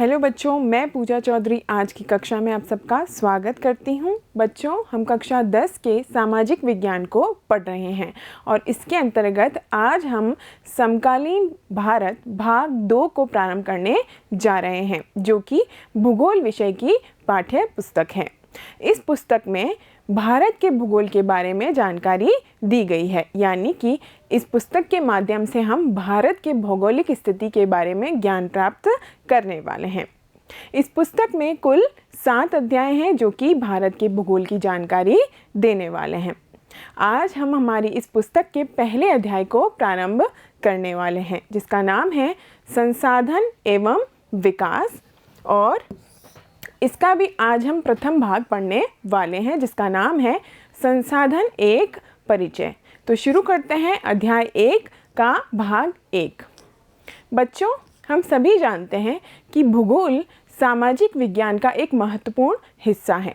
Hello बच्चों, मैं पूजा चौधरी आज की कक्षा में आप सबका स्वागत करती हूं। बच्चों, हम कक्षा 10 के सामाजिक विज्ञान को पढ़ रहे हैं और इसके अंतर्गत आज हम समकालीन भारत भाग 2 को प्रारंभ करने जा रहे हैं, जो कि भूगोल विषय की पाठ्य पुस्तक है। इस पुस्तक में भारत के भूगोल के बारे में जानकारी दी गई है, यानी कि इस पुस्तक के माध्यम से हम भारत के भौगोलिक स्थिति के बारे में ज्ञान प्राप्त करने वाले हैं। इस पुस्तक में कुल 7 अध्याय हैं जो कि भारत के भूगोल की जानकारी देने वाले हैं। आज हम हमारी इस पुस्तक के पहले अध्याय को प्रारंभ करने वाले हैं, जिसका नाम है संसाधन एवं विकास, और इसका भी आज हम प्रथम भाग पढ़ने वाले हैं, जिसका नाम है संसाधन एक परिचय। तो शुरू करते हैं अध्याय 1 का भाग 1। बच्चों, हम सभी जानते हैं कि भूगोल सामाजिक विज्ञान का एक महत्वपूर्ण हिस्सा है,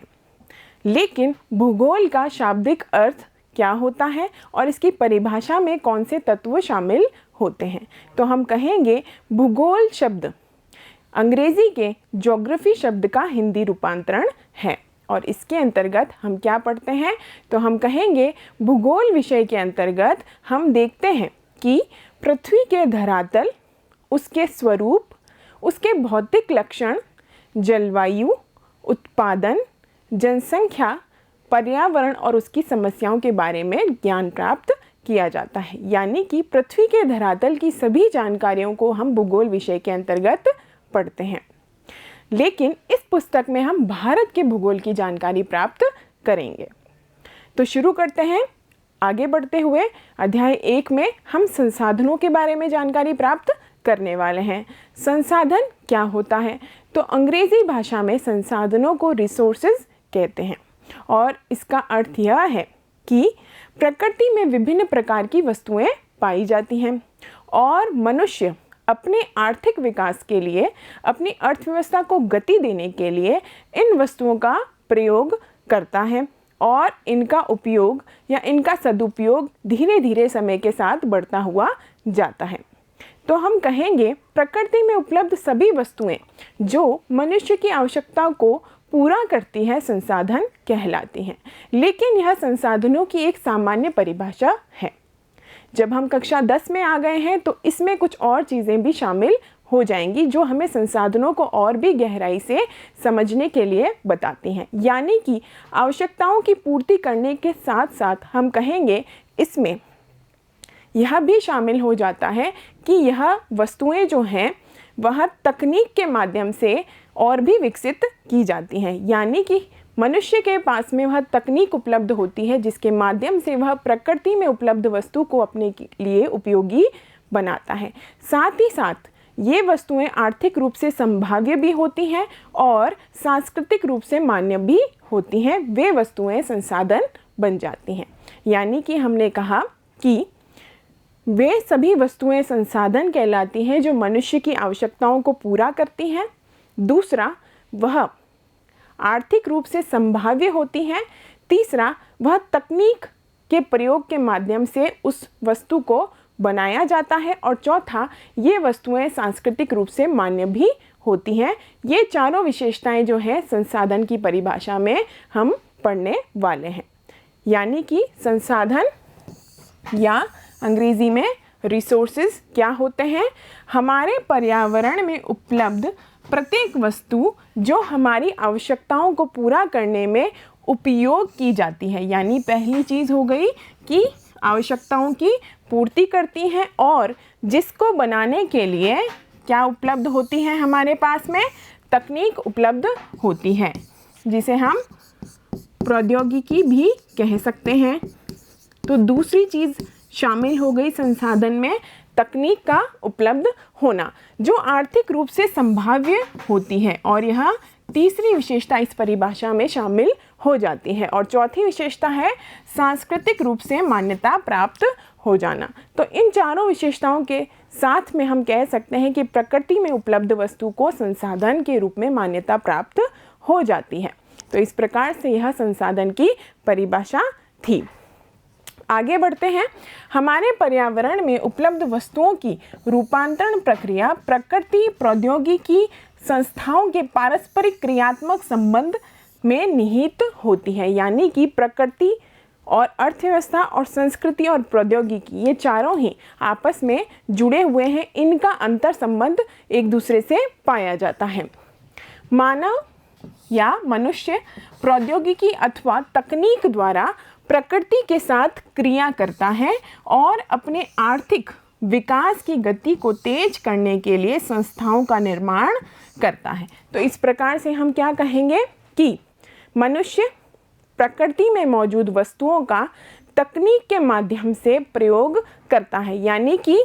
लेकिन भूगोल का शाब्दिक अर्थ क्या होता है और इसकी परिभाषा में कौन से तत्व शामिल होते हैं। तो हम कहेंगे भूगोल शब्द अंग्रेजी के ज्योग्राफी शब्द का हिंदी रूपांतरण है, और इसके अंतर्गत हम क्या पढ़ते हैं, तो हम कहेंगे भूगोल विषय के अंतर्गत हम देखते हैं कि पृथ्वी के धरातल, उसके स्वरूप, उसके भौतिक लक्षण, जलवायु, उत्पादन, जनसंख्या, पर्यावरण और उसकी समस्याओं के बारे में ज्ञान प्राप्त किया जाता है। यानी कि पृथ्वी के धरातल की सभी जानकारियों को हम भूगोल विषय के अंतर्गत पढ़ते हैं, लेकिन इस पुस्तक में हम भारत के भूगोल की जानकारी प्राप्त करेंगे। तो शुरू करते हैं। आगे बढ़ते हुए अध्याय 1 में हम संसाधनों के बारे में जानकारी प्राप्त करने वाले हैं। संसाधन क्या होता है, तो अंग्रेजी भाषा में संसाधनों को रिसोर्सेज कहते हैं, और इसका अर्थ यह है कि प्रकृति में विभिन्न प्रकार की वस्तुएं पाई जाती हैं और मनुष्य अपने आर्थिक विकास के लिए, अपनी अर्थव्यवस्था को गति देने के लिए इन वस्तुओं का प्रयोग करता है, और इनका उपयोग या इनका सदुपयोग धीरे धीरे समय के साथ बढ़ता हुआ जाता है। तो हम कहेंगे प्रकृति में उपलब्ध सभी वस्तुएं जो मनुष्य की आवश्यकता को पूरा करती है संसाधन कहलाती हैं, लेकिन यह संसाधनों की एक सामान्य परिभाषा है। जब हम कक्षा 10 में आ गए हैं तो इसमें कुछ और चीज़ें भी शामिल हो जाएंगी जो हमें संसाधनों को और भी गहराई से समझने के लिए बताती हैं। यानी कि आवश्यकताओं की पूर्ति करने के साथ साथ हम कहेंगे इसमें यह भी शामिल हो जाता है कि यह वस्तुएं जो हैं वह तकनीक के माध्यम से और भी विकसित की जाती हैं। यानी कि मनुष्य के पास में वह तकनीक उपलब्ध होती है जिसके माध्यम से वह प्रकृति में उपलब्ध वस्तु को अपने लिए उपयोगी बनाता है। साथ ही साथ ये वस्तुएं आर्थिक रूप से संभाव्य भी होती हैं और सांस्कृतिक रूप से मान्य भी होती हैं। वे वस्तुएं संसाधन बन जाती हैं। यानी कि हमने कहा कि वे सभी वस्तुएं संसाधन कहलाती हैं जो मनुष्य की आवश्यकताओं को पूरा करती हैं। दूसरा, वह आर्थिक रूप से संभाव्य होती हैं। तीसरा, वह तकनीक के प्रयोग के माध्यम से उस वस्तु को बनाया जाता है। और चौथा, ये वस्तुएं सांस्कृतिक रूप से मान्य भी होती हैं। ये चारों विशेषताएं जो हैं संसाधन की परिभाषा में हम पढ़ने वाले हैं। यानी कि संसाधन या अंग्रेजी में रिसोर्सेज क्या होते हैं, हमारे पर्यावरण में उपलब्ध प्रत्येक वस्तु जो हमारी आवश्यकताओं को पूरा करने में उपयोग की जाती है। यानी पहली चीज़ हो गई कि आवश्यकताओं की पूर्ति करती हैं, और जिसको बनाने के लिए क्या उपलब्ध होती है, हमारे पास में तकनीक उपलब्ध होती है, जिसे हम प्रौद्योगिकी भी कह सकते हैं। तो दूसरी चीज़ शामिल हो गई संसाधन में तकनीक का उपलब्ध होना जो आर्थिक रूप से संभाव्य होती है, और यह तीसरी विशेषता इस परिभाषा में शामिल हो जाती है। और चौथी विशेषता है सांस्कृतिक रूप से मान्यता प्राप्त हो जाना। तो इन चारों विशेषताओं के साथ में हम कह सकते हैं कि प्रकृति में उपलब्ध वस्तु को संसाधन के रूप में मान्यता प्राप्त हो जाती है। तो इस प्रकार से यह संसाधन की परिभाषा थी। आगे बढ़ते हैं। हमारे पर्यावरण में उपलब्ध वस्तुओं की रूपांतरण प्रक्रिया प्रकृति, प्रौद्योगिकी, संस्थाओं के पारस्परिक क्रियात्मक संबंध में निहित होती है। यानी कि प्रकृति और अर्थव्यवस्था और संस्कृति और प्रौद्योगिकी, ये चारों ही आपस में जुड़े हुए हैं। इनका अंतर संबंध एक दूसरे से पाया जाता है। मानव या मनुष्य प्रौद्योगिकी अथवा तकनीक द्वारा प्रकृति के साथ क्रिया करता है और अपने आर्थिक विकास की गति को तेज करने के लिए संस्थाओं का निर्माण करता है। तो इस प्रकार से हम क्या कहेंगे कि मनुष्य प्रकृति में मौजूद वस्तुओं का तकनीक के माध्यम से प्रयोग करता है। यानी कि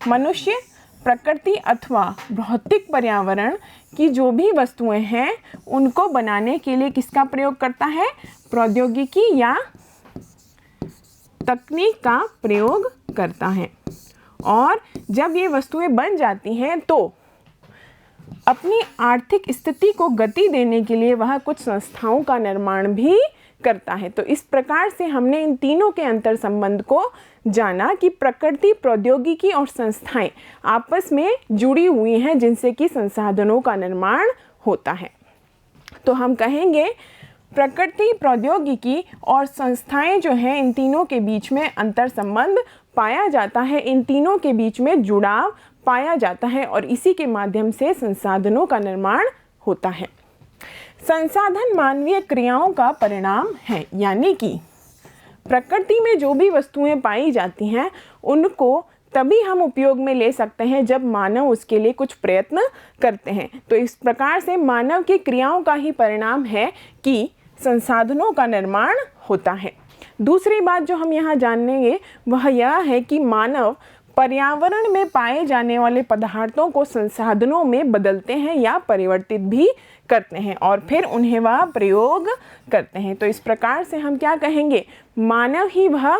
मनुष्य प्रकृति अथवा भौतिक पर्यावरण की जो भी वस्तुएं हैं उनको बनाने के लिए किसका प्रयोग करता है? प्रौद्योगिकी या तकनीक का प्रयोग करता है। और जब ये वस्तुएं बन जाती हैं तो अपनी आर्थिक स्थिति को गति देने के लिए वह कुछ संस्थाओं का निर्माण भी करता है। तो इस प्रकार से हमने इन तीनों के अंतर संबंध को जाना कि प्रकृति, प्रौद्योगिकी और संस्थाएं आपस में जुड़ी हुई हैं, जिनसे कि संसाधनों का निर्माण होता है। तो हम कहेंगे प्रकृति, प्रौद्योगिकी और संस्थाएं जो हैं, इन तीनों के बीच में अंतर संबंध पाया जाता है, इन तीनों के बीच में जुड़ाव पाया जाता है और इसी के माध्यम से संसाधनों का निर्माण होता है। संसाधन मानवीय क्रियाओं का परिणाम है। यानी कि प्रकृति में जो भी वस्तुएं पाई जाती हैं उनको तभी हम उपयोग में ले सकते हैं जब मानव उसके लिए कुछ प्रयत्न करते हैं। तो इस प्रकार से मानव की क्रियाओं का ही परिणाम है कि संसाधनों का निर्माण होता है। दूसरी बात जो हम यहाँ जानेंगे वह यह है कि मानव पर्यावरण में पाए जाने वाले पदार्थों को संसाधनों में बदलते हैं या परिवर्तित भी करते हैं और फिर उन्हें वह प्रयोग करते हैं। तो इस प्रकार से हम क्या कहेंगे? मानव ही वह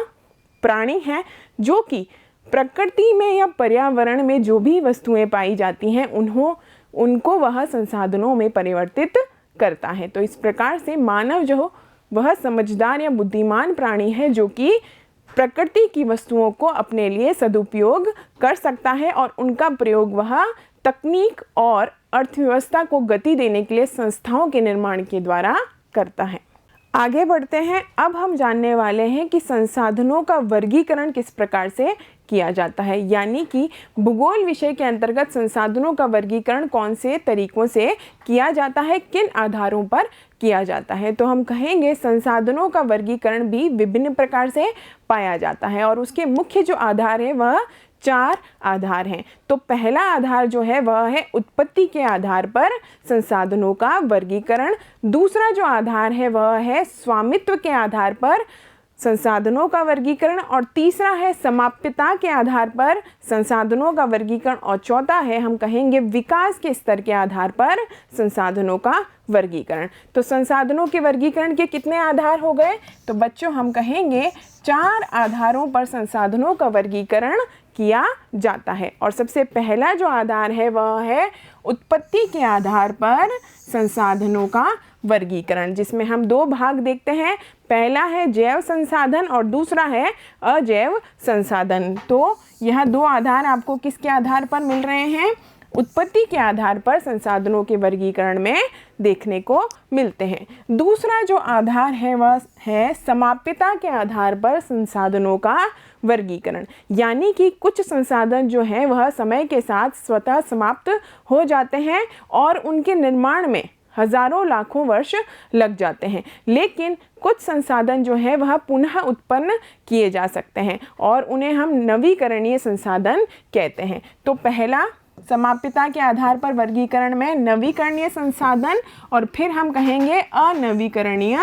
प्राणी है जो कि प्रकृति में या पर्यावरण में जो भी वस्तुएं पाई जाती हैं उनको वह संसाधनों में परिवर्तित करता है। तो इस प्रकार से मानव जो वह समझदार या बुद्धिमान प्राणी है जो कि प्रकृति की वस्तुओं को अपने लिए सदुपयोग कर सकता है और उनका प्रयोग वह तकनीक और अर्थव्यवस्था को गति देने के लिए संस्थाओं के निर्माण के द्वारा करता है। आगे बढ़ते हैं। अब हम जानने वाले हैं कि संसाधनों का वर्गीकरण किस प्रकार से किया जाता है। यानी कि भूगोल विषय के अंतर्गत संसाधनों का वर्गीकरण कौन से तरीकों से किया जाता है, किन आधारों पर किया जाता है। तो हम कहेंगे संसाधनों का वर्गीकरण भी विभिन्न प्रकार से पाया जाता है और उसके मुख्य जो आधार है वह 4 आधार हैं। तो पहला आधार जो है वह है उत्पत्ति के आधार पर संसाधनों का वर्गीकरण। दूसरा जो आधार है वह है स्वामित्व के आधार पर संसाधनों का वर्गीकरण और तीसरा है समाप्यता के आधार पर संसाधनों का वर्गीकरण और चौथा है हम कहेंगे विकास के स्तर के आधार पर संसाधनों का वर्गीकरण। तो संसाधनों के वर्गीकरण के कितने आधार हो गए? तो बच्चों हम कहेंगे 4 आधारों पर संसाधनों का वर्गीकरण किया जाता है। और सबसे पहला जो आधार है वह है उत्पत्ति के आधार पर संसाधनों का वर्गीकरण, जिसमें हम 2 भाग देखते हैं। पहला है जैव संसाधन और दूसरा है अजैव संसाधन। तो यह 2 आधार आपको किसके आधार पर मिल रहे हैं? उत्पत्ति के आधार पर संसाधनों के वर्गीकरण में देखने को मिलते हैं। दूसरा जो आधार है वह है समाप्यता के आधार पर संसाधनों का वर्गीकरण। यानी कि कुछ संसाधन जो हैं वह समय के साथ स्वतः समाप्त हो जाते हैं और उनके निर्माण में हजारों लाखों वर्ष लग जाते हैं, लेकिन कुछ संसाधन जो है वह पुनः उत्पन्न किए जा सकते हैं और उन्हें हम नवीकरणीय संसाधन कहते हैं। तो पहला समाप्यता के आधार पर वर्गीकरण में नवीकरणीय संसाधन और फिर हम कहेंगे अनवीकरणीय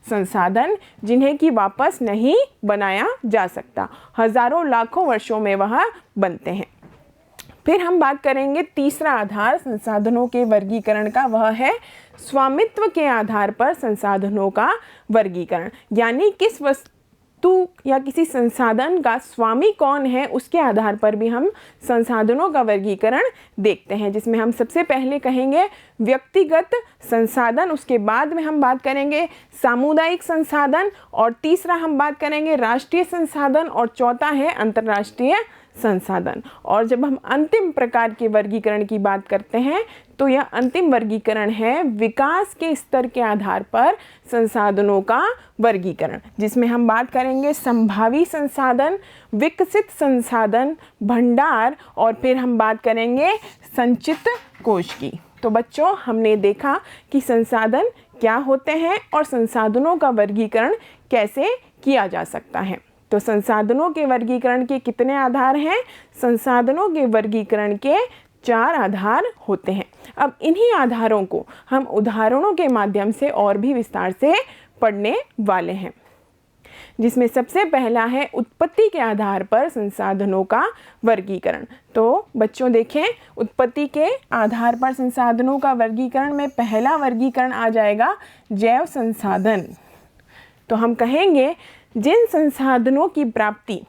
संसाधन, जिन्हें कि वापस नहीं बनाया जा सकता, हजारों लाखों वर्षों में वह बनते हैं। फिर हम बात करेंगे तीसरा आधार संसाधनों के वर्गीकरण का, वह है स्वामित्व के आधार पर संसाधनों का वर्गीकरण। यानी किस वस्तु या किसी संसाधन का स्वामी कौन है उसके आधार पर भी हम संसाधनों का वर्गीकरण देखते हैं, जिसमें हम सबसे पहले कहेंगे व्यक्तिगत संसाधन, उसके बाद में हम बात करेंगे सामुदायिक संसाधन और तीसरा हम बात करेंगे राष्ट्रीय संसाधन और चौथा है अंतर्राष्ट्रीय संसाधन। और जब हम अंतिम प्रकार के वर्गीकरण की बात करते हैं तो यह अंतिम वर्गीकरण है विकास के स्तर के आधार पर संसाधनों का वर्गीकरण, जिसमें हम बात करेंगे संभावी संसाधन, विकसित संसाधन, भंडार और फिर हम बात करेंगे संचित कोश की। तो बच्चों, हमने देखा कि संसाधन क्या होते हैं और संसाधनों का वर्गीकरण कैसे किया जा सकता है। तो संसाधनों के वर्गीकरण के कितने आधार हैं? संसाधनों के वर्गीकरण के 4 आधार होते हैं। अब इन्हीं आधारों को हम उदाहरणों के माध्यम से और भी विस्तार से पढ़ने वाले हैं, जिसमें सबसे पहला है उत्पत्ति के आधार पर संसाधनों का वर्गीकरण। तो बच्चों देखें, उत्पत्ति के आधार पर संसाधनों का वर्गीकरण में पहला वर्गीकरण आ जाएगा जैव संसाधन। तो हम कहेंगे जिन संसाधनों की प्राप्ति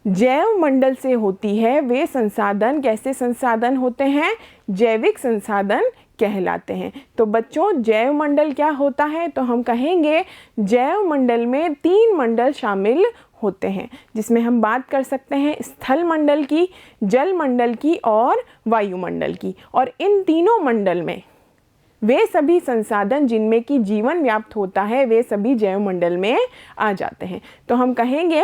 जैव मंडल से होती है वे संसाधन कैसे संसाधन होते हैं? जैविक संसाधन कहलाते हैं। तो बच्चों, जैव मंडल क्या होता है? तो हम कहेंगे जैव मंडल में 3 मंडल शामिल होते हैं, जिसमें हम बात कर सकते हैं स्थल मंडल की, जल मंडल की और वायुमंडल की। और इन तीनों मंडल में वे सभी संसाधन जिनमें कि जीवन व्याप्त होता है वे सभी जैव मंडल में आ जाते हैं। तो हम कहेंगे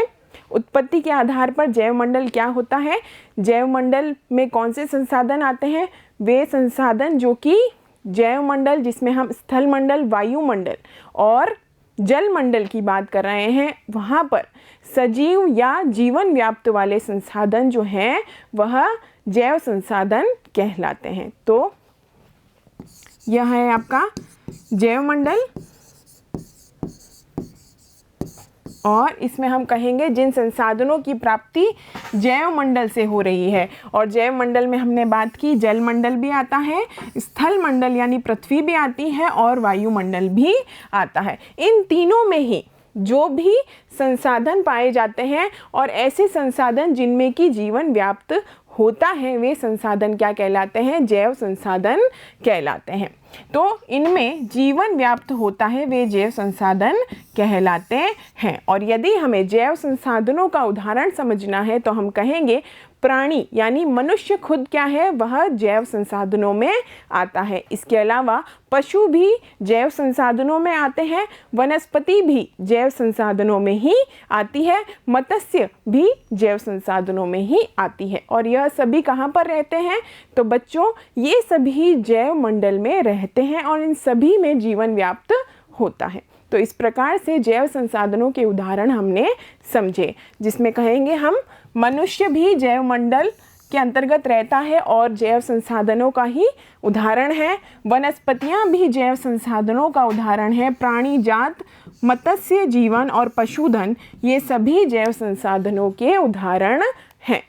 उत्पत्ति के आधार पर जैव मंडल क्या होता है? जैव मंडल में कौन से संसाधन आते हैं? वे संसाधन जो कि जैव मंडल, जिसमें हम स्थल मंडल, वायुमंडल और जल मंडल की बात कर रहे हैं, वहाँ पर सजीव या जीवन व्याप्त वाले संसाधन जो हैं वह जैव संसाधन कहलाते हैं। तो यह है आपका जैव मंडल और इसमें हम कहेंगे जिन संसाधनों की प्राप्ति जैव मंडल से हो रही है। और जैव मंडल में हमने बात की जल मंडल भी आता है, स्थल मंडल यानी पृथ्वी भी आती है और वायुमंडल भी आता है। इन तीनों में ही जो भी संसाधन पाए जाते हैं और ऐसे संसाधन जिनमें कि जीवन व्याप्त होता है वे संसाधन क्या कहलाते हैं? जैव संसाधन कहलाते हैं। तो इनमें जीवन व्याप्त होता है वे जैव संसाधन कहलाते हैं। और यदि हमें जैव संसाधनों का उदाहरण समझना है तो हम कहेंगे प्राणी यानी मनुष्य खुद क्या है? वह जैव संसाधनों में आता है। इसके अलावा पशु भी जैव संसाधनों में आते हैं, वनस्पति भी जैव संसाधनों में ही आती है, मत्स्य भी जैव संसाधनों में ही आती है। और यह सभी कहाँ पर रहते हैं? तो बच्चों, ये सभी जैव मंडल में रहते हैं और इन सभी में जीवन व्याप्त होता है। तो इस प्रकार से जैव संसाधनों के उदाहरण हमने समझे, जिसमें कहेंगे हम मनुष्य भी जैव मंडल के अंतर्गत रहता है और जैव संसाधनों का ही उदाहरण है। वनस्पतियां भी जैव संसाधनों का उदाहरण है। प्राणी जात, मत्स्य जीवन और पशुधन ये सभी जैव संसाधनों के उदाहरण हैं।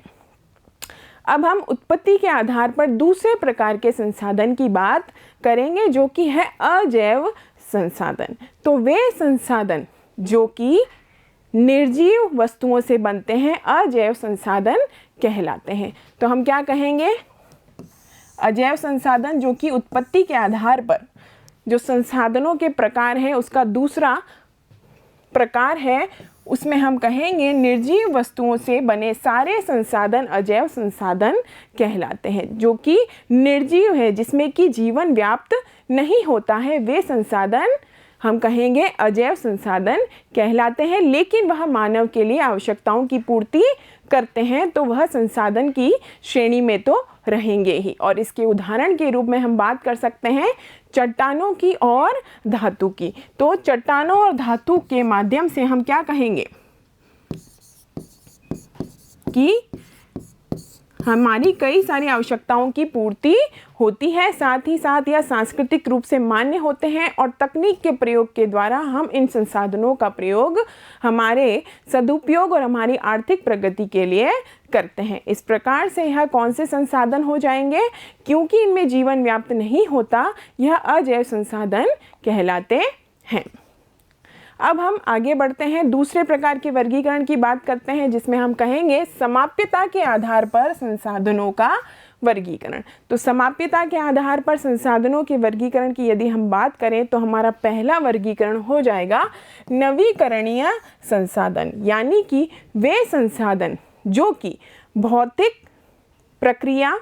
अब हम उत्पत्ति के आधार पर दूसरे प्रकार के संसाधन की बात करेंगे जो कि है अजैव संसाधन। तो वे संसाधन जो कि निर्जीव वस्तुओं से बनते हैं अजैव संसाधन कहलाते हैं। तो हम क्या कहेंगे? अजैव संसाधन जो कि उत्पत्ति के आधार पर जो संसाधनों के प्रकार हैं उसका दूसरा प्रकार है, उसमें हम कहेंगे निर्जीव वस्तुओं से बने सारे संसाधन अजैव संसाधन कहलाते हैं। जो कि निर्जीव है, जिसमें कि जीवन व्याप्त नहीं होता है, वे संसाधन हम कहेंगे अजैव संसाधन कहलाते हैं। लेकिन वह मानव के लिए आवश्यकताओं की पूर्ति करते हैं तो वह संसाधन की श्रेणी में तो रहेंगे ही। और इसके उदाहरण के रूप में हम बात कर सकते हैं चट्टानों की और धातु की। तो चट्टानों और धातु के माध्यम से हम क्या कहेंगे कि हमारी कई सारी आवश्यकताओं की पूर्ति होती है, साथ ही साथ यह सांस्कृतिक रूप से मान्य होते हैं और तकनीक के प्रयोग के द्वारा हम इन संसाधनों का प्रयोग हमारे सदुपयोग और हमारी आर्थिक प्रगति के लिए करते हैं। इस प्रकार से यह कौन से संसाधन हो जाएंगे? क्योंकि इनमें जीवन व्याप्त नहीं होता, यह अजैव संसाधन कहलाते हैं। अब हम आगे बढ़ते हैं, दूसरे प्रकार के वर्गीकरण की बात करते हैं, जिसमें हम कहेंगे समाप्यता के आधार पर संसाधनों का वर्गीकरण। तो समाप्यता के आधार पर संसाधनों के वर्गीकरण की यदि हम बात करें तो हमारा पहला वर्गीकरण हो जाएगा नवीकरणीय संसाधन, यानी कि वे संसाधन जो कि भौतिक प्रक्रिया,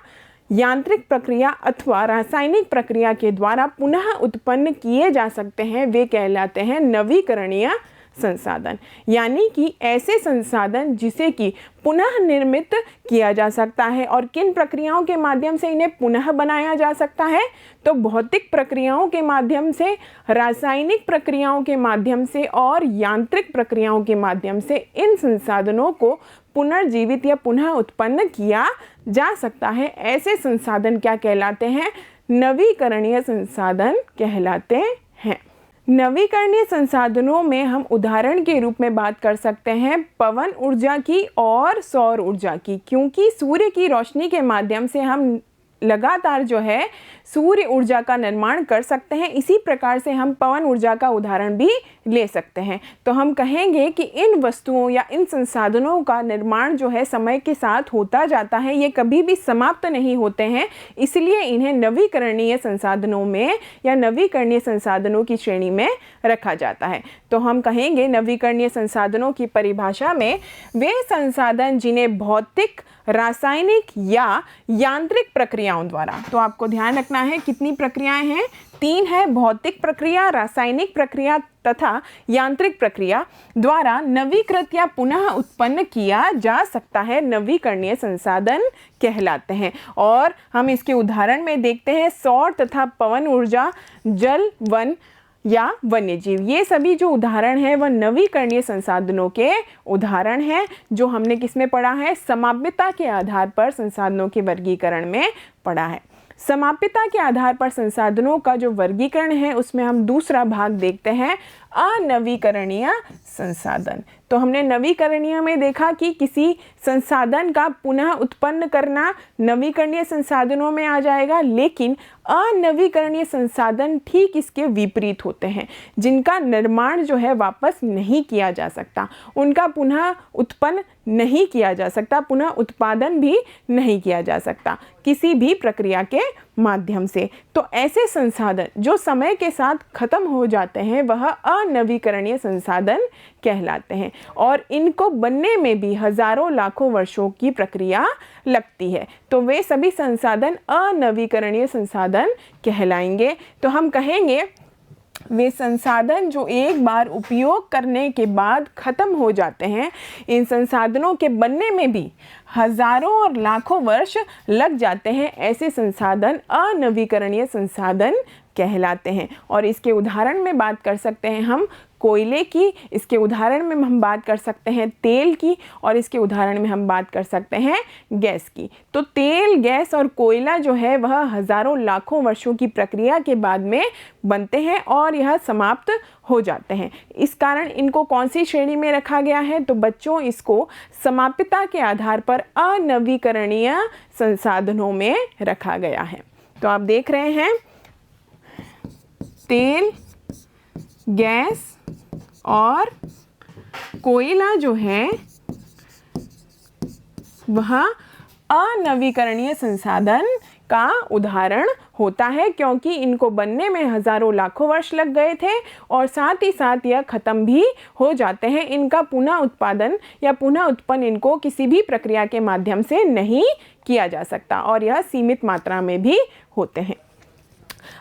यांत्रिक प्रक्रिया अथवा रासायनिक प्रक्रिया के द्वारा पुनः उत्पन्न किए जा सकते हैं, वे कहलाते हैं नवीकरणीय संसाधन। यानी कि ऐसे संसाधन जिसे कि पुनः निर्मित किया जा सकता है। और किन प्रक्रियाओं के माध्यम से इन्हें पुनः बनाया जा सकता है? तो भौतिक प्रक्रियाओं के माध्यम से, रासायनिक प्रक्रियाओं के माध्यम से और यांत्रिक प्रक्रियाओं के माध्यम से इन संसाधनों को पुनर्जीवित या पुनः उत्पन्न किया जा सकता है। ऐसे संसाधन क्या कहलाते हैं? नवीकरणीय संसाधन कहलाते हैं। नवीकरणीय संसाधनों में हम उदाहरण के रूप में बात कर सकते हैं पवन ऊर्जा की और सौर ऊर्जा की, क्योंकि सूर्य की रोशनी के माध्यम से हम लगातार जो है सूर्य ऊर्जा का निर्माण कर सकते हैं। इसी प्रकार से हम पवन ऊर्जा का उदाहरण भी ले सकते हैं। तो हम कहेंगे कि इन वस्तुओं या इन संसाधनों का निर्माण जो है समय के साथ होता जाता है, ये कभी भी समाप्त नहीं होते हैं, इसलिए इन्हें नवीकरणीय संसाधनों में या नवीकरणीय संसाधनों की श्रेणी में रखा जाता है। तो हम कहेंगे नवीकरणीय संसाधनों की परिभाषा में वे संसाधन जिन्हें भौतिक, रासायनिक या यांत्रिक प्रक्रियाओं द्वारा, तो आपको ध्यान रखना है कितनी प्रक्रियाएं हैं? 3 है। भौतिक प्रक्रिया, रासायनिक प्रक्रिया तथा यांत्रिक प्रक्रिया द्वारा नवीकृत या पुनः उत्पन्न किया जा सकता है, नवीकरणीय संसाधन कहलाते हैं। और हम इसके उदाहरण में देखते हैं सौर तथा पवन ऊर्जा, जल, वन या वन्यजीव। ये सभी जो उदाहरण हैं वह नवीकरणीय संसाधनों के उदाहरण हैं, जो हमने किस में पढ़ा है? समाप्यता के आधार पर संसाधनों के वर्गीकरण में पढ़ा है। समाप्यता के आधार पर संसाधनों का जो वर्गीकरण है उसमें हम दूसरा भाग देखते हैं अनवीकरणीय संसाधन। तो हमने नवीकरणीय में देखा कि किसी संसाधन का पुनः उत्पन्न करना नवीकरणीय संसाधनों में आ जाएगा, लेकिन अनवीकरणीय संसाधन ठीक इसके विपरीत होते हैं, जिनका निर्माण जो है वापस नहीं किया जा सकता, उनका पुनः उत्पन्न नहीं किया जा सकता, पुनः उत्पादन भी नहीं किया जा सकता किसी भी प्रक्रिया के माध्यम से। तो ऐसे संसाधन जो समय के साथ खत्म हो जाते हैं वह अनवीकरणीय संसाधन कहलाते हैं, और इनको बनने में भी हजारों लाखों वर्षों की प्रक्रिया लगती है। तो वे सभी संसाधन अनवीकरणीय संसाधन कहलाएंगे। तो हम कहेंगे वे संसाधन जो एक बार उपयोग करने के बाद खत्म हो जाते हैं, इन संसाधनों के बनने में भी हजारों और लाखों वर्ष लग जाते हैं, ऐसे संसाधन अनवीकरणीय संसाधन कहलाते हैं। और इसके उदाहरण में बात कर सकते हैं हम कोयले की, इसके उदाहरण में हम बात कर सकते हैं तेल की, और इसके उदाहरण में हम बात कर सकते हैं गैस की। तो तेल, गैस और कोयला जो है वह हजारों लाखों वर्षों की प्रक्रिया के बाद में बनते हैं और यह समाप्त हो जाते हैं। इस कारण इनको कौन सी श्रेणी में रखा गया है? तो बच्चों इसको समाप्यता के आधार पर अनवीकरणीय संसाधनों में रखा गया है। तो आप देख रहे हैं तेल, गैस और कोयला जो है वह अनवीकरणीय संसाधन का उदाहरण होता है, क्योंकि इनको बनने में हजारों लाखों वर्ष लग गए थे और साथ ही साथ यह खत्म भी हो जाते हैं। इनका पुनः उत्पादन या पुनः उत्पन्न इनको किसी भी प्रक्रिया के माध्यम से नहीं किया जा सकता, और यह सीमित मात्रा में भी होते हैं।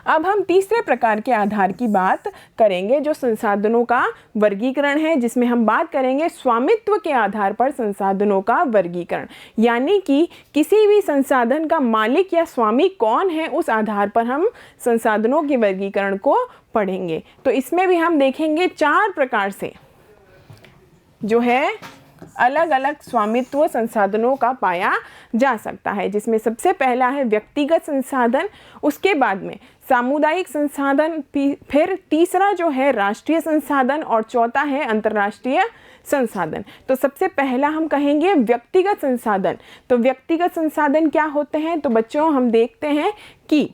अब हम तीसरे प्रकार के आधार की बात करेंगे, जो संसाधनों का वर्गीकरण है, जिसमें हम बात करेंगे स्वामित्व के आधार पर संसाधनों का वर्गीकरण। यानी कि किसी भी संसाधन का मालिक या स्वामी कौन है, उस आधार पर हम संसाधनों के वर्गीकरण को पढ़ेंगे। तो इसमें भी हम देखेंगे 4 प्रकार से जो है अलग अलग स्वामित्व संसाधनों का पाया जा सकता है, जिसमें सबसे पहला है व्यक्तिगत संसाधन, उसके बाद में सामुदायिक संसाधन, फिर तीसरा जो है राष्ट्रीय संसाधन और चौथा है अंतर्राष्ट्रीय संसाधन। तो सबसे पहला हम कहेंगे व्यक्तिगत संसाधन। तो व्यक्तिगत संसाधन क्या होते हैं? तो बच्चों हम देखते हैं कि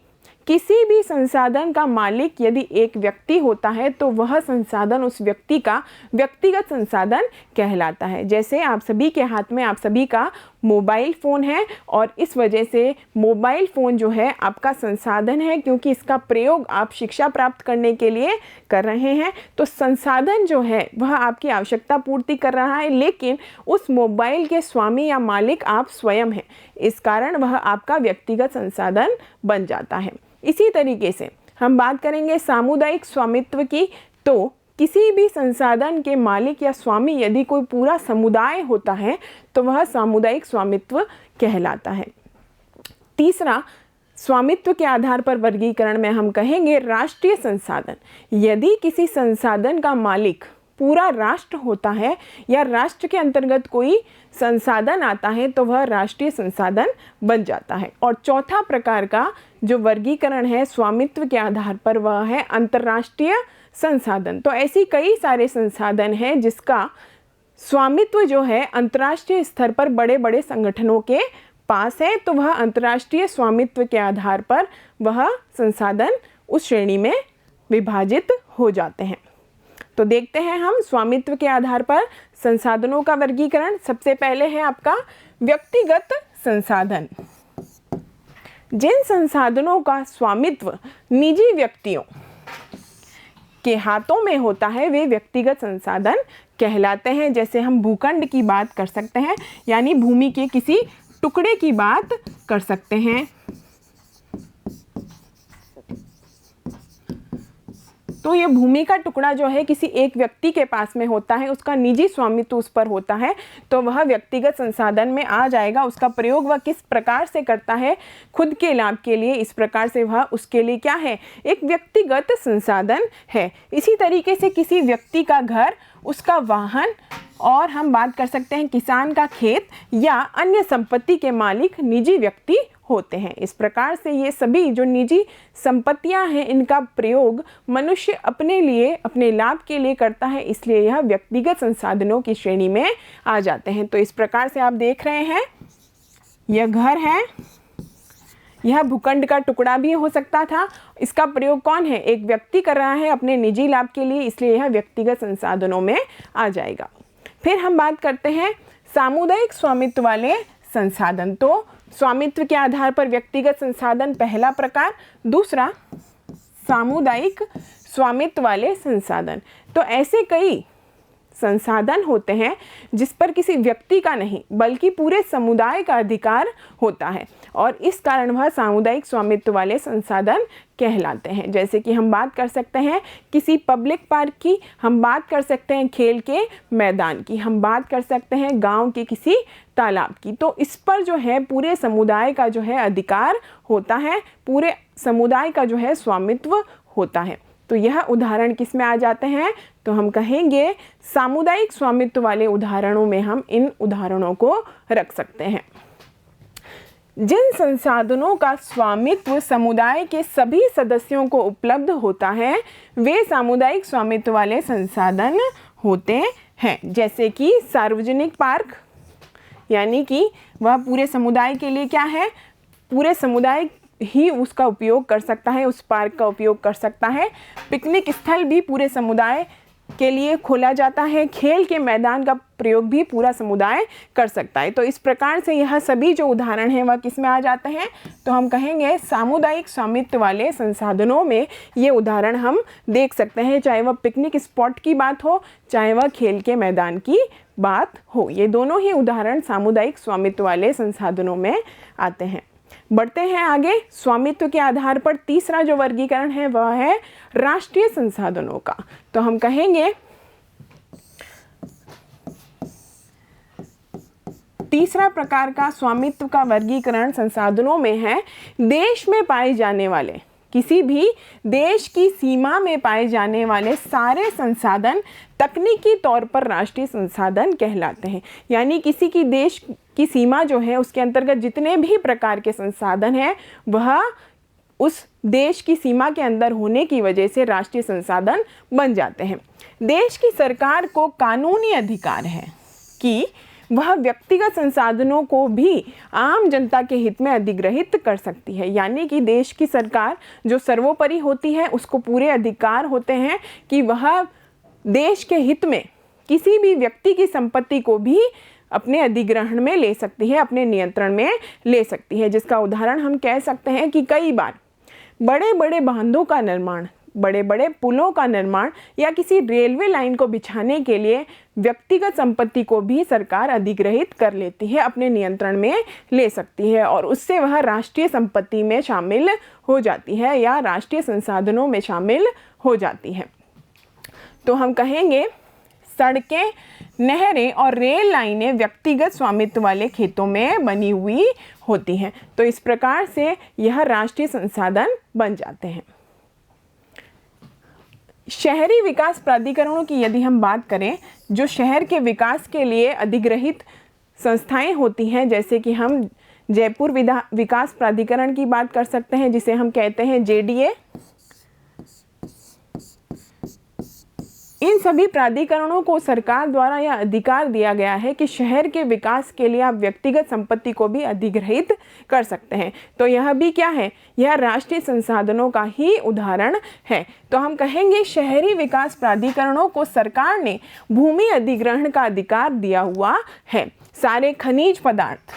किसी भी संसाधन का मालिक यदि एक व्यक्ति होता है तो वह संसाधन उस व्यक्ति का व्यक्तिगत संसाधन कहलाता है। जैसे आप सभी के हाथ में आप सभी का मोबाइल फ़ोन है और इस वजह से मोबाइल फ़ोन जो है आपका संसाधन है, क्योंकि इसका प्रयोग आप शिक्षा प्राप्त करने के लिए कर रहे हैं। तो संसाधन जो है वह आपकी आवश्यकता पूर्ति कर रहा है, लेकिन उस मोबाइल के स्वामी या मालिक आप स्वयं हैं, इस कारण वह आपका व्यक्तिगत संसाधन बन जाता है। इसी तरीके से हम बात करेंगे सामुदायिक स्वामित्व की। तो किसी भी संसाधन के मालिक या स्वामी यदि कोई पूरा समुदाय होता है तो वह सामुदायिक स्वामित्व कहलाता है। तीसरा, स्वामित्व के आधार पर वर्गीकरण में हम कहेंगे राष्ट्रीय संसाधन। यदि किसी संसाधन का मालिक पूरा राष्ट्र होता है या राष्ट्र के अंतर्गत कोई संसाधन आता है तो वह राष्ट्रीय संसाधन बन जाता है। और चौथा प्रकार का जो वर्गीकरण है स्वामित्व के आधार पर वह है अंतर्राष्ट्रीय संसाधन। तो ऐसी कई सारे संसाधन हैं जिसका स्वामित्व जो है अंतर्राष्ट्रीय स्तर पर बड़े बड़े संगठनों के पास है, तो वह अंतर्राष्ट्रीय स्वामित्व के आधार पर वह संसाधन उस श्रेणी में विभाजित हो जाते हैं। तो देखते हैं हम स्वामित्व के आधार पर संसाधनों का वर्गीकरण। सबसे पहले है आपका व्यक्तिगत संसाधन। जिन संसाधनों का स्वामित्व निजी व्यक्तियों के हाथों में होता है वे व्यक्तिगत संसाधन कहलाते हैं। जैसे हम भूखंड की बात कर सकते हैं, यानी भूमि के किसी टुकड़े की बात कर सकते हैं। तो ये भूमि का टुकड़ा जो है किसी एक व्यक्ति के पास में होता है, उसका निजी स्वामित्व उस पर होता है, तो वह व्यक्तिगत संसाधन में आ जाएगा। उसका प्रयोग वह किस प्रकार से करता है, खुद के लाभ के लिए, इस प्रकार से वह उसके लिए क्या है, एक व्यक्तिगत संसाधन है। इसी तरीके से किसी व्यक्ति का घर, उसका वाहन, और हम बात कर सकते हैं किसान का खेत या अन्य संपत्ति के मालिक निजी व्यक्ति होते हैं। इस प्रकार से ये सभी जो निजी संपत्तियां हैं इनका प्रयोग मनुष्य अपने लिए, अपने लाभ के लिए करता है, इसलिए यह व्यक्तिगत संसाधनों की श्रेणी में आ जाते हैं। तो इस प्रकार से आप देख रहे हैं, यह घर है, यह भूखंड का टुकड़ा भी हो सकता था। इसका प्रयोग कौन है, एक व्यक्ति कर रहा है अपने निजी लाभ के लिए, इसलिए यह व्यक्तिगत संसाधनों में आ जाएगा। फिर हम बात करते हैं सामुदायिक स्वामित्व वाले संसाधन। तो स्वामित्व के आधार पर व्यक्तिगत संसाधन पहला प्रकार। दूसरा, सामुदायिक स्वामित्व वाले संसाधन। तो ऐसे कई संसाधन होते हैं जिस पर किसी व्यक्ति का नहीं बल्कि पूरे समुदाय का अधिकार होता है और इस कारण वह सामुदायिक स्वामित्व वाले संसाधन कहलाते हैं। जैसे कि हम बात कर सकते हैं किसी पब्लिक पार्क की, हम बात कर सकते हैं खेल के मैदान की, हम बात कर सकते हैं गांव के किसी तालाब की। तो इस पर जो है पूरे समुदाय का जो है अधिकार होता है, पूरे समुदाय का जो है स्वामित्व होता है। तो यह उदाहरण किस में आ जाते हैं, तो हम कहेंगे सामुदायिक स्वामित्व वाले उदाहरणों में हम इन उदाहरणों को रख सकते हैं। जिन संसाधनों का स्वामित्व समुदाय के सभी सदस्यों को उपलब्ध होता है वे सामुदायिक स्वामित्व वाले संसाधन होते हैं। जैसे कि सार्वजनिक पार्क, यानी कि वह पूरे समुदाय के लिए क्या है, पूरे समुदाय ही उसका उपयोग कर सकता है, उस पार्क का उपयोग कर सकता है। पिकनिक स्थल भी पूरे समुदाय के लिए खोला जाता है, खेल के मैदान का प्रयोग भी पूरा समुदाय कर सकता है। तो इस प्रकार से यह सभी जो उदाहरण हैं वह किस में आ जाते हैं, तो हम कहेंगे सामुदायिक स्वामित्व वाले संसाधनों में ये उदाहरण हम देख सकते हैं, चाहे वह पिकनिक स्पॉट की बात हो, चाहे वह खेल के मैदान की बात हो। ये दोनों ही उदाहरण सामुदायिक स्वामित्व वाले संसाधनों में आते हैं। बढ़ते हैं आगे। स्वामित्व के आधार पर तीसरा जो वर्गीकरण है वह है राष्ट्रीय संसाधनों का। तो हम कहेंगे तीसरा प्रकार का स्वामित्व का वर्गीकरण संसाधनों में है देश में पाए जाने वाले, किसी भी देश की सीमा में पाए जाने वाले सारे संसाधन तकनीकी तौर पर राष्ट्रीय संसाधन कहलाते हैं। यानी किसी की देश की सीमा जो है उसके अंतर्गत जितने भी प्रकार के संसाधन हैं वह उस देश की सीमा के अंदर होने की वजह से राष्ट्रीय संसाधन बन जाते हैं। देश की सरकार को कानूनी अधिकार है कि वह व्यक्तिगत संसाधनों को भी आम जनता के हित में अधिग्रहित कर सकती है। यानी कि देश की सरकार जो सर्वोपरि होती है उसको पूरे अधिकार होते हैं कि वह देश के हित में किसी भी व्यक्ति की संपत्ति को भी अपने अधिग्रहण में ले सकती है, अपने नियंत्रण में ले सकती है। जिसका उदाहरण हम कह सकते हैं कि कई बार बड़े बड़े बांधों का निर्माण, बड़े बड़े पुलों का निर्माण या किसी रेलवे लाइन को बिछाने के लिए व्यक्तिगत संपत्ति को भी सरकार अधिग्रहित कर लेती है, अपने नियंत्रण में ले सकती है और उससे वह राष्ट्रीय संपत्ति में शामिल हो जाती है या राष्ट्रीय संसाधनों में शामिल हो जाती है। तो हम कहेंगे सड़कें, नहरें और रेल लाइनें व्यक्तिगत स्वामित्व वाले खेतों में बनी हुई होती हैं। तो इस प्रकार से यह राष्ट्रीय संसाधन बन जाते हैं। शहरी विकास प्राधिकरणों की यदि हम बात करें, जो शहर के विकास के लिए अधिग्रहित संस्थाएं होती हैं, जैसे कि हम जयपुर विकास प्राधिकरण की बात कर सकते हैं, जिसे हम कहते हैं JDA। इन सभी प्राधिकरणों को सरकार द्वारा यह अधिकार दिया गया है कि शहर के विकास के लिए आप व्यक्तिगत संपत्ति को भी अधिग्रहित कर सकते हैं। तो यह भी क्या है, यह राष्ट्रीय संसाधनों का ही उदाहरण है। तो हम कहेंगे शहरी विकास प्राधिकरणों को सरकार ने भूमि अधिग्रहण का अधिकार दिया हुआ है। सारे खनिज पदार्थ,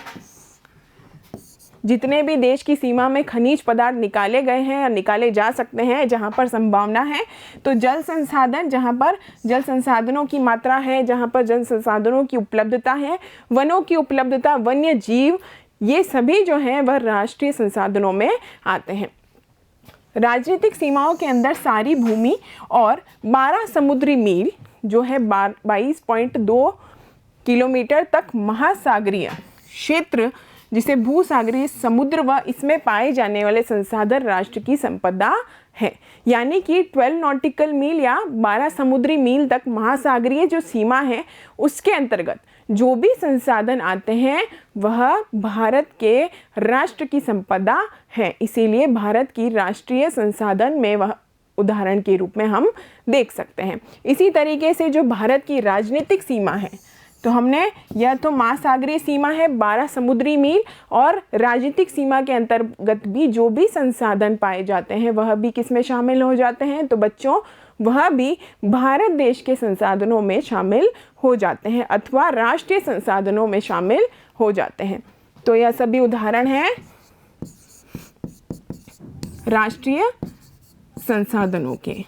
जितने भी देश की सीमा में खनिज पदार्थ निकाले गए हैं या निकाले जा सकते हैं, जहाँ पर संभावना है, तो जल संसाधन, जहाँ पर जल संसाधनों की मात्रा है, जहाँ पर जल संसाधनों की उपलब्धता है, वनों की उपलब्धता, वन्य जीव, ये सभी जो हैं वह राष्ट्रीय संसाधनों में आते हैं। राजनीतिक सीमाओं के अंदर सारी भूमि और 12 समुद्री मील जो है 22.2 किलोमीटर तक महासागरीय क्षेत्र, जिसे भूसागरीय समुद्र व इसमें पाए जाने वाले संसाधन राष्ट्र की संपदा है। यानी कि 12 नॉटिकल मील या 12 समुद्री मील तक महासागरीय जो सीमा है, उसके अंतर्गत जो भी संसाधन आते हैं वह भारत के राष्ट्र की संपदा है। इसीलिए भारत की राष्ट्रीय संसाधन में वह उदाहरण के रूप में हम देख सकते हैं। इसी तरीके से जो भारत की राजनीतिक सीमा है, तो हमने यह तो महासागरीय सीमा है 12 समुद्री मील, और राजनीतिक सीमा के अंतर्गत भी जो भी संसाधन पाए जाते हैं वह भी किस में शामिल हो जाते हैं, तो बच्चों वह भी भारत देश के संसाधनों में शामिल हो जाते हैं अथवा राष्ट्रीय संसाधनों में शामिल हो जाते हैं। तो यह सभी उदाहरण हैं राष्ट्रीय संसाधनों के,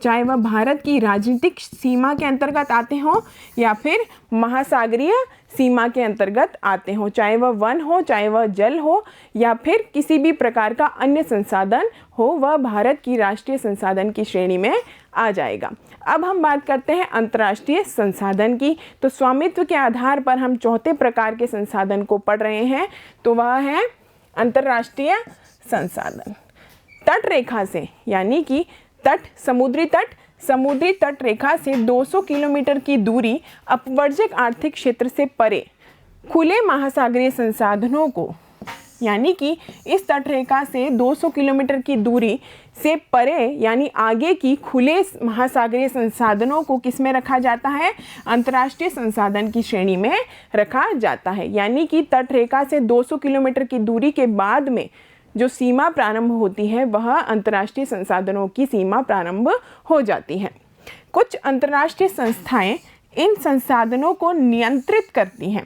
चाहे वह भारत की राजनीतिक सीमा के अंतर्गत आते हों या फिर महासागरीय सीमा के अंतर्गत आते हों, चाहे वह वन हो, चाहे वह जल हो या फिर किसी भी प्रकार का अन्य संसाधन हो, वह भारत की राष्ट्रीय संसाधन की श्रेणी में आ जाएगा। अब हम बात करते हैं अंतर्राष्ट्रीय संसाधन की। तो स्वामित्व के आधार पर हम चौथे प्रकार के संसाधन को पढ़ रहे हैं, तो वह है अंतर्राष्ट्रीय संसाधन। तट रेखा से, यानी कि तट, समुद्री तट रेखा से 200 किलोमीटर की दूरी, अपवर्जक आर्थिक क्षेत्र से परे खुले महासागरीय संसाधनों को, यानी कि इस तट रेखा से 200 किलोमीटर की दूरी से परे यानी आगे की खुले महासागरीय संसाधनों को किस में रखा जाता है, अंतर्राष्ट्रीय संसाधन की श्रेणी में रखा जाता है। यानी कि तट रेखा से 200 किलोमीटर की दूरी के बाद में जो सीमा प्रारंभ होती है वह अंतर्राष्ट्रीय संसाधनों की सीमा प्रारंभ हो जाती है। कुछ अंतर्राष्ट्रीय संस्थाएं इन संसाधनों को नियंत्रित करती हैं।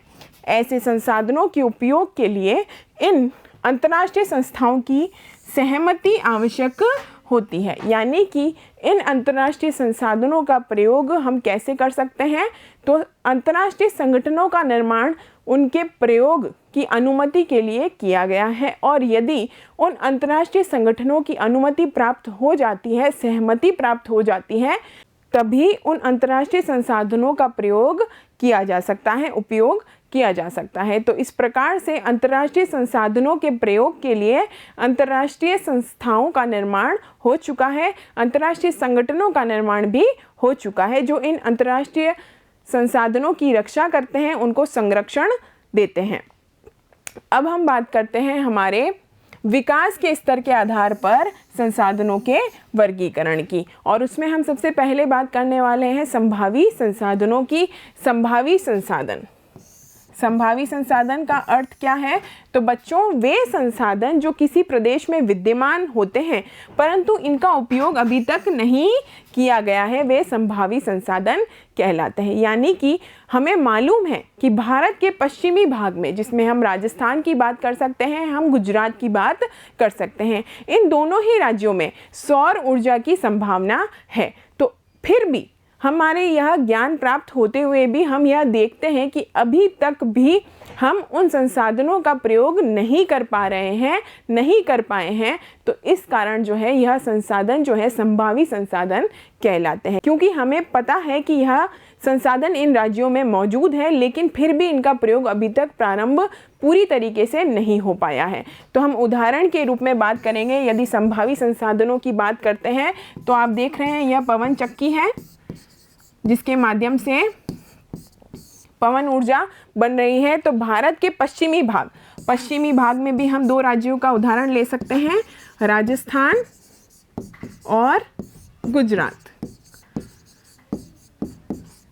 ऐसे संसाधनों के उपयोग के लिए इन अंतर्राष्ट्रीय संस्थाओं की सहमति आवश्यक होती है। यानी कि इन अंतर्राष्ट्रीय संसाधनों का प्रयोग हम कैसे कर सकते हैं, तो अंतर्राष्ट्रीय संगठनों का निर्माण उनके प्रयोग की अनुमति के लिए किया गया है, और यदि उन अंतर्राष्ट्रीय संगठनों की अनुमति प्राप्त हो जाती है, सहमति प्राप्त हो जाती है, तभी उन अंतर्राष्ट्रीय संसाधनों का प्रयोग किया जा सकता है, उपयोग किया जा सकता है। तो इस प्रकार से अंतर्राष्ट्रीय संसाधनों के प्रयोग के लिए अंतर्राष्ट्रीय संस्थाओं का निर्माण हो चुका है, अंतर्राष्ट्रीय संगठनों का निर्माण भी हो चुका है, जो इन अंतर्राष्ट्रीय संसाधनों की रक्षा करते हैं, उनको संरक्षण देते हैं। अब हम बात करते हैं हमारे विकास के स्तर के आधार पर संसाधनों के वर्गीकरण की, और उसमें हम सबसे पहले बात करने वाले हैं संभावी संसाधनों की। संभावी संसाधन, संभावी संसाधन का अर्थ क्या है? तो बच्चों, वे संसाधन जो किसी प्रदेश में विद्यमान होते हैं परंतु इनका उपयोग अभी तक नहीं किया गया है, वे संभावी संसाधन कहलाते हैं। यानी कि हमें मालूम है कि भारत के पश्चिमी भाग में, जिसमें हम राजस्थान की बात कर सकते हैं, हम गुजरात की बात कर सकते हैं, इन दोनों ही राज्यों में सौर ऊर्जा की संभावना है। तो फिर भी हमारे यह ज्ञान प्राप्त होते हुए भी हम यह देखते हैं कि अभी तक भी हम उन संसाधनों का प्रयोग नहीं कर पा रहे हैं, नहीं कर पाए हैं। तो इस कारण जो है यह संसाधन जो है संभावी संसाधन कहलाते हैं, क्योंकि हमें पता है कि यह संसाधन इन राज्यों में मौजूद है, लेकिन फिर भी इनका प्रयोग अभी तक प्रारंभ पूरी तरीके से नहीं हो पाया है। तो हम उदाहरण के रूप में बात करेंगे। यदि संभावी संसाधनों की बात करते हैं तो आप देख रहे हैं यह पवन चक्की है जिसके माध्यम से पवन ऊर्जा बन रही है। तो भारत के पश्चिमी भाग में भी हम 2 राज्यों का उदाहरण ले सकते हैं, राजस्थान और गुजरात।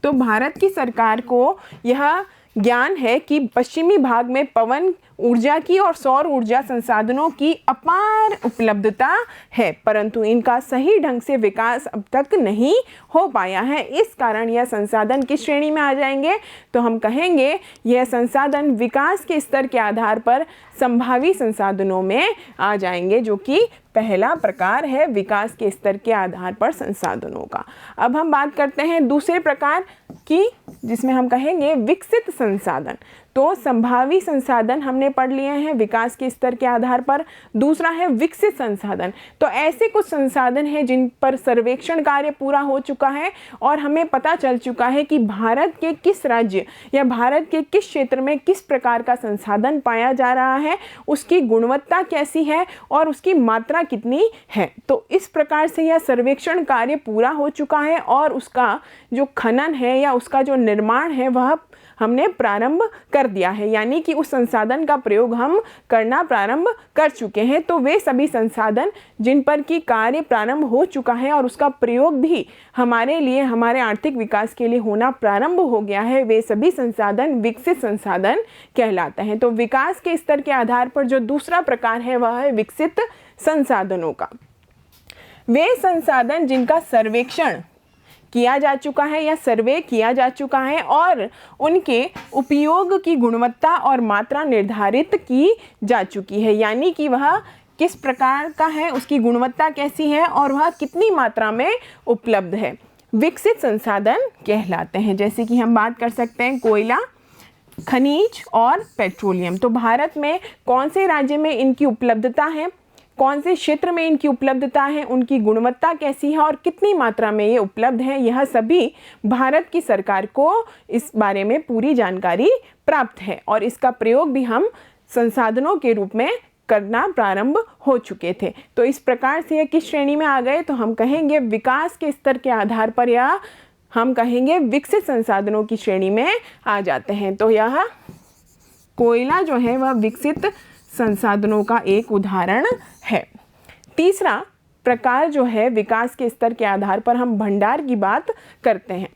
तो भारत की सरकार को यह ज्ञान है कि पश्चिमी भाग में पवन ऊर्जा की और सौर ऊर्जा संसाधनों की अपार उपलब्धता है, परंतु इनका सही ढंग से विकास अब तक नहीं हो पाया है। इस कारण यह संसाधन किस श्रेणी में आ जाएंगे? तो हम कहेंगे यह संसाधन विकास के स्तर के आधार पर संभावी संसाधनों में आ जाएंगे, जो कि पहला प्रकार है विकास के स्तर के आधार पर संसाधनों का। अब हम बात करते हैं दूसरे प्रकार की, जिसमें हम कहेंगे विकसित संसाधन। तो संभावी संसाधन हमने पढ़ लिए हैं विकास के स्तर के आधार पर, दूसरा है विकसित संसाधन। तो ऐसे कुछ संसाधन हैं जिन पर सर्वेक्षण कार्य पूरा हो चुका है और हमें पता चल चुका है कि भारत के किस राज्य या भारत के किस क्षेत्र में किस प्रकार का संसाधन पाया जा रहा है, उसकी गुणवत्ता कैसी है और उसकी मात्रा कितनी है। तो इस प्रकार से यह सर्वेक्षण कार्य पूरा हो चुका है और उसका जो खनन है या उसका जो निर्माण है वह हमने प्रारंभ कर दिया है, यानी कि उस संसाधन का प्रयोग हम करना प्रारंभ कर चुके हैं। तो वे सभी संसाधन जिन पर कि कार्य प्रारंभ हो चुका है और उसका प्रयोग भी हमारे लिए, हमारे आर्थिक विकास के लिए होना प्रारंभ हो गया है, वे सभी संसाधन विकसित संसाधन कहलाते हैं। तो विकास के स्तर के आधार पर जो दूसरा प्रकार है वह है विकसित संसाधनों का। वे संसाधन जिनका सर्वेक्षण किया जा चुका है या सर्वे किया जा चुका है और उनके उपयोग की गुणवत्ता और मात्रा निर्धारित की जा चुकी है, यानी कि वह किस प्रकार का है, उसकी गुणवत्ता कैसी है और वह कितनी मात्रा में उपलब्ध है, विकसित संसाधन कहलाते हैं। जैसे कि हम बात कर सकते हैं कोयला, खनिज और पेट्रोलियम। तो भारत में कौन से राज्य में इनकी उपलब्धता है, कौन से क्षेत्र में इनकी उपलब्धता है, उनकी गुणवत्ता कैसी है और कितनी मात्रा में ये उपलब्ध है, यह सभी भारत की सरकार को इस बारे में पूरी जानकारी प्राप्त है और इसका प्रयोग भी हम संसाधनों के रूप में करना प्रारंभ हो चुके थे। तो इस प्रकार से यह किस श्रेणी में आ गए? तो हम कहेंगे विकास के स्तर के आधार पर या हम कहेंगे विकसित संसाधनों की श्रेणी में आ जाते हैं। तो यह कोयला जो है वह विकसित संसाधनों का एक उदाहरण है। तीसरा प्रकार जो है विकास के स्तर के आधार पर हम भंडार की बात करते हैं।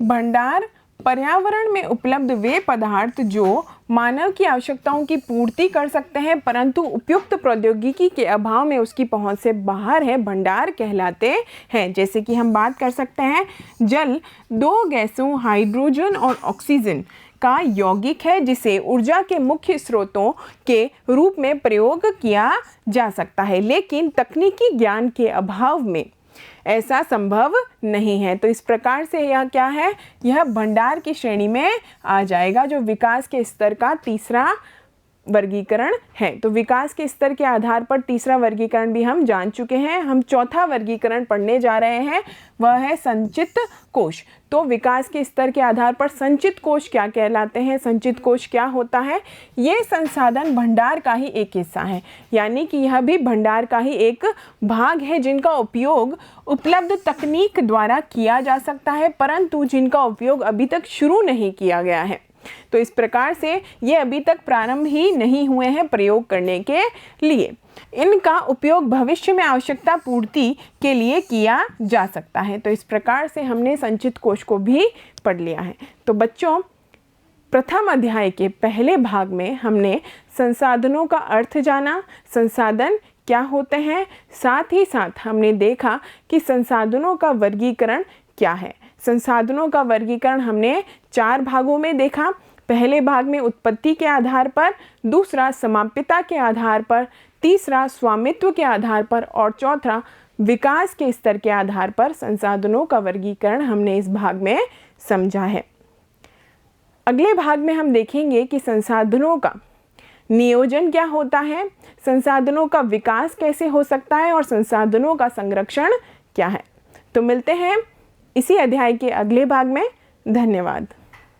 भंडार पर्यावरण में उपलब्ध वे पदार्थ जो मानव की आवश्यकताओं की पूर्ति कर सकते हैं परंतु उपयुक्त प्रौद्योगिकी के अभाव में उसकी पहुंच से बाहर है, भंडार कहलाते हैं। जैसे कि हम बात कर सकते हैं जल 2 गैसों हाइड्रोजन और ऑक्सीजन का यौगिक है जिसे ऊर्जा के मुख्य स्रोतों के रूप में प्रयोग किया जा सकता है, लेकिन तकनीकी ज्ञान के अभाव में ऐसा संभव नहीं है। तो इस प्रकार से यह क्या है, यह भंडार की श्रेणी में आ जाएगा, जो विकास के स्तर का तीसरा वर्गीकरण है। तो विकास के स्तर के आधार पर तीसरा वर्गीकरण भी हम जान चुके हैं। हम चौथा वर्गीकरण पढ़ने जा रहे हैं, वह है संचित कोश। तो विकास के स्तर के आधार पर संचित कोश क्या कहलाते हैं, संचित कोश क्या होता है? ये संसाधन भंडार का ही एक हिस्सा है, यानी कि यह भी भंडार का ही एक भाग है जिनका उपयोग उपलब्ध तकनीक द्वारा किया जा सकता है परंतु जिनका उपयोग अभी तक शुरू नहीं किया गया है। तो इस प्रकार से ये अभी तक प्रारंभ ही नहीं हुए हैं प्रयोग करने के लिए। इनका उपयोग भविष्य में आवश्यकता पूर्ति के लिए किया जा सकता है। तो इस प्रकार से हमने संचित कोश को भी पढ़ लिया है। तो बच्चों, प्रथम अध्याय के पहले भाग में हमने संसाधनों का अर्थ जाना, संसाधन क्या होते हैं, साथ ही साथ हमने देखा कि संसाधनों का वर्गीकरण क्या है। संसाधनों का वर्गीकरण हमने 4 भागों में देखा। पहले भाग में उत्पत्ति के आधार पर, दूसरा समाप्यता के आधार पर, तीसरा स्वामित्व के आधार पर और चौथा विकास के स्तर के आधार पर संसाधनों का वर्गीकरण हमने इस भाग में समझा है। अगले भाग में हम देखेंगे कि संसाधनों का नियोजन क्या होता है, संसाधनों का विकास कैसे हो सकता है और संसाधनों का संरक्षण क्या है। तो मिलते हैं इसी अध्याय के अगले भाग में। धन्यवाद।